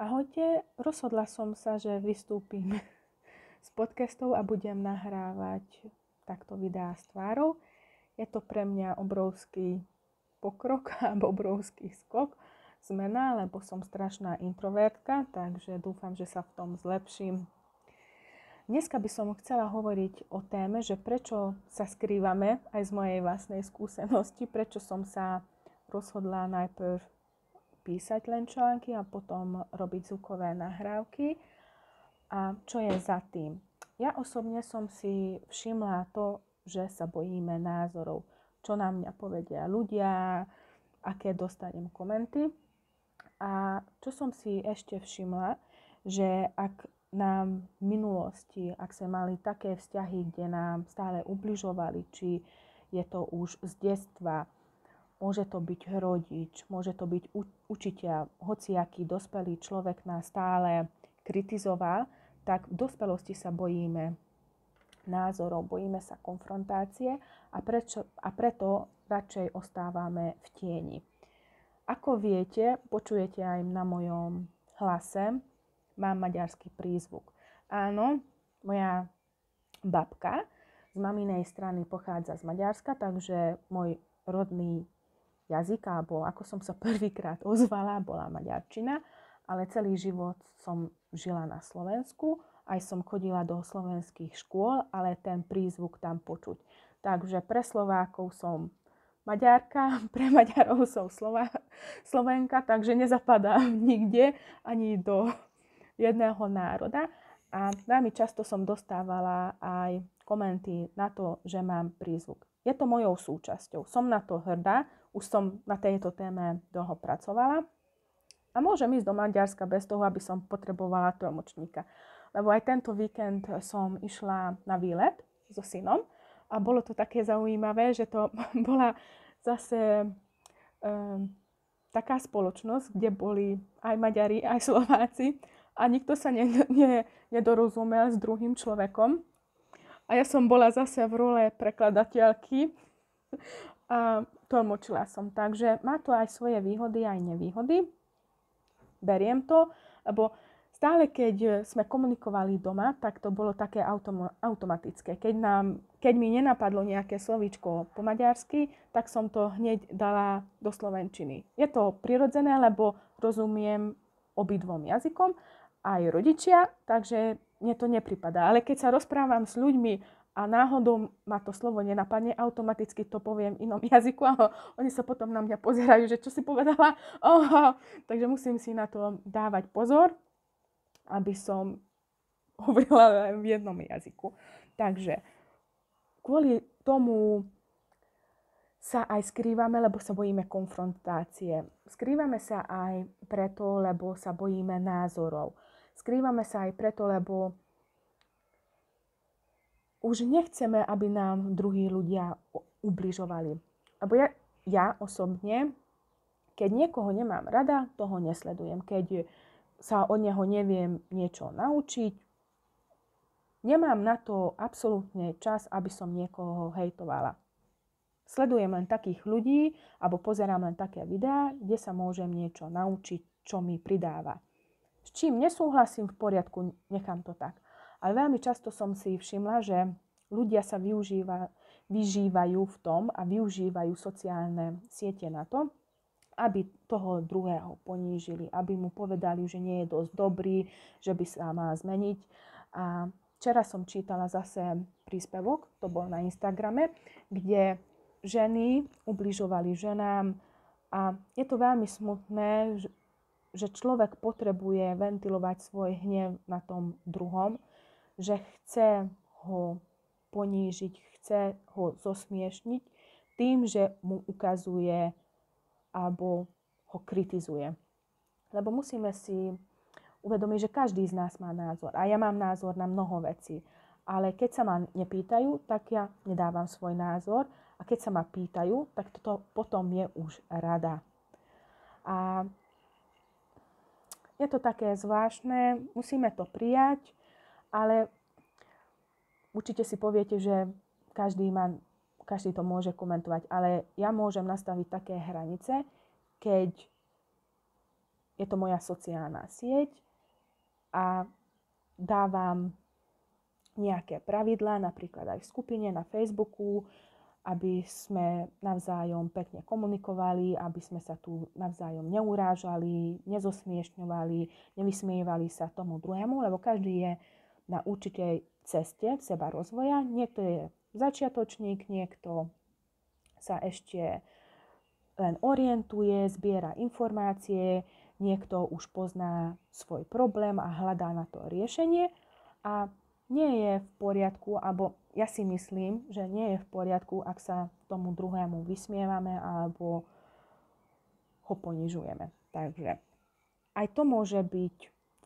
Ahojte, rozhodla som sa, že vystúpim z podcastov a budem nahrávať takto videá s tvárou. Je to pre mňa obrovský pokrok alebo obrovský skok, zmena, lebo som strašná introvertka, takže dúfam, že sa v tom zlepším. Dneska by som chcela hovoriť o téme, že prečo sa skrývame, aj z mojej vlastnej skúsenosti, prečo som sa rozhodla najprv písať len články a potom robiť zvukové nahrávky. A čo je za tým? Ja osobne som si všimla to, že sa bojíme názorov. Čo na mňa povedia ľudia, aké dostanem komenty. A čo som si ešte všimla, že ak nám v minulosti, ak sme mali také vzťahy, kde nám stále ubližovali, či je to už z detstva, môže to byť rodič, môže to byť učiteľ, hociaký dospelý človek nás stále kritizoval, tak v dospelosti sa bojíme názorov, bojíme sa konfrontácie a preto radšej ostávame v tieni. Ako viete, počujete aj na mojom hlase, mám maďarský prízvuk. Áno, moja babka z maminej strany pochádza z Maďarska, takže môj rodný jazyk, alebo ako som sa prvýkrát ozvala, bola maďarčina, ale celý život som žila na Slovensku, aj som chodila do slovenských škôl, ale ten prízvuk tam počuť. Takže pre Slovákov som Maďarka, pre Maďarov som Slovenka, takže nezapadám nikde ani do jedného národa. A veľmi často som dostávala aj komenty na to, že mám prízvuk. Je to mojou súčasťou, som na to hrdá, už som na tejto téme dlho pracovala a môžem ísť do Maďarska bez toho, aby som potrebovala tlmočníka. Lebo aj tento víkend som išla na výlet so synom a bolo to také zaujímavé, že to bola zase taká spoločnosť, kde boli aj Maďari, aj Slováci a nikto sa nedorozumel s druhým človekom. A ja som bola zase v role prekladateľky a tlmočila som. Takže má to aj svoje výhody, aj nevýhody. Beriem to, lebo stále, keď sme komunikovali doma, tak to bolo také automatické. Keď mi nenapadlo nejaké slovíčko po maďarsky, tak som to hneď dala do slovenčiny. Je to prirodzené, lebo rozumiem obidvom jazykom, aj rodičia, takže mne to nepripadá. Ale keď sa rozprávam s ľuďmi a náhodou ma to slovo nenapadne, automaticky to poviem v inom jazyku a oni sa potom na mňa pozerajú, že čo si povedala. Takže musím si na to dávať pozor, aby som hovorila len v jednom jazyku. Takže kvôli tomu sa aj skrývame, lebo sa bojíme konfrontácie. Skrývame sa aj preto, lebo sa bojíme názorov. Skrývame sa aj preto, lebo už nechceme, aby nám druhí ľudia ubližovali. Lebo ja osobne, keď niekoho nemám rada, toho nesledujem. Keď sa od neho neviem niečo naučiť, nemám na to absolútne čas, aby som niekoho hejtovala. Sledujem len takých ľudí, alebo pozerám len také videá, kde sa môžem niečo naučiť, čo mi pridáva. S čím nesúhlasím, v poriadku, nechám to tak. Ale veľmi často som si všimla, že ľudia sa vyžívajú v tom a využívajú sociálne siete na to, aby toho druhého ponížili, aby mu povedali, že nie je dosť dobrý, že by sa mal zmeniť. A včera som čítala zase príspevok, to bol na Instagrame, kde ženy ubližovali ženám a je to veľmi smutné, že človek potrebuje ventilovať svoj hnev na tom druhom, že chce ho ponížiť, chce ho zosmiešniť tým, že mu ukazuje alebo ho kritizuje. Lebo musíme si uvedomiť, že každý z nás má názor. A ja mám názor na mnoho vecí. Ale keď sa ma nepýtajú, tak ja nedávam svoj názor. A keď sa ma pýtajú, tak toto potom je už rada. A je to také zvláštne, musíme to prijať, ale určite si poviete, že každý to môže komentovať, ale ja môžem nastaviť také hranice, keď je to moja sociálna sieť a dávam nejaké pravidlá, napríklad aj v skupine na Facebooku, aby sme navzájom pekne komunikovali, aby sme sa tu navzájom neurážali, nezosmiešňovali, nevysmievali sa tomu druhému, lebo každý je na určitej ceste seba rozvoja. Niekto je začiatočník, niekto sa ešte len orientuje, zbiera informácie, niekto už pozná svoj problém a hľadá na to riešenie a nie je v poriadku, alebo ja si myslím, že nie je v poriadku, ak sa tomu druhému vysmievame alebo ho ponižujeme. Takže aj to môže byť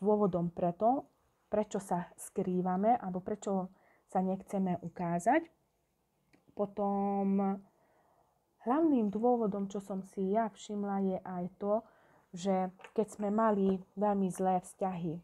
dôvodom prečo sa skrývame alebo prečo sa nechceme ukázať. Potom hlavným dôvodom, čo som si ja všimla, je aj to, že keď sme mali veľmi zlé vzťahy,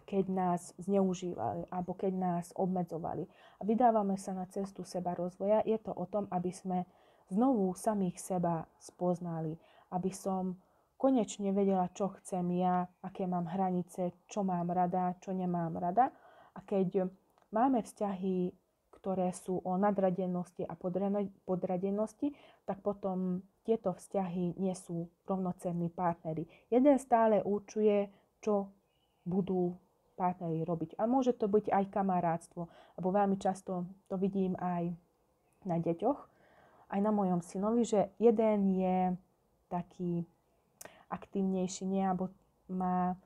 keď nás zneužívali alebo keď nás obmedzovali a vydávame sa na cestu seba rozvoja, je to o tom, aby sme znovu samých seba spoznali, aby som konečne vedela, čo chcem ja, aké mám hranice, čo mám rada, čo nemám rada. A keď máme vzťahy, ktoré sú o nadradenosti a podradenosti, tak potom tieto vzťahy nie sú rovnocenní partneri. Jeden stále určuje, čo budú partneri robiť. A môže to byť aj kamarátstvo, lebo veľmi často to vidím aj na deťoch, aj na mojom synovi, že jeden je taký aktívnejší, alebo má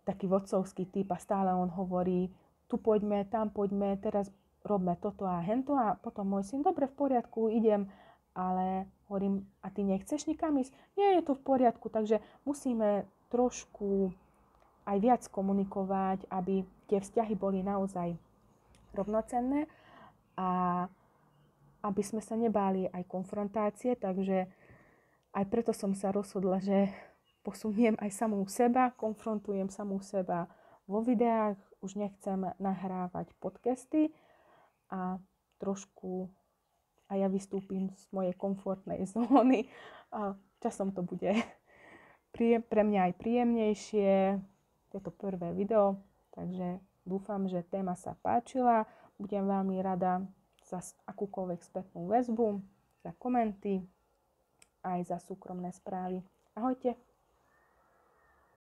taký vodcovský typ a stále on hovorí, tu poďme, tam poďme, teraz robme toto a hento a potom môj syn, dobre, v poriadku, idem, ale hovorím, a ty nechceš nikam ísť? Nie, je to v poriadku, takže musíme trošku aj viac komunikovať, aby tie vzťahy boli naozaj rovnocenné a aby sme sa nebáli aj konfrontácie, takže aj preto som sa rozhodla, že posuniem aj samú seba, konfrontujem samú seba vo videách, už nechcem nahrávať podcasty a trošku a ja vystúpim z mojej komfortnej zóny a časom to bude pre mňa aj príjemnejšie. Je to prvé video, takže dúfam, že téma sa páčila. Budem veľmi rada za akúkoľvek spätnú väzbu, za komenty, aj za súkromné správy. Ahojte!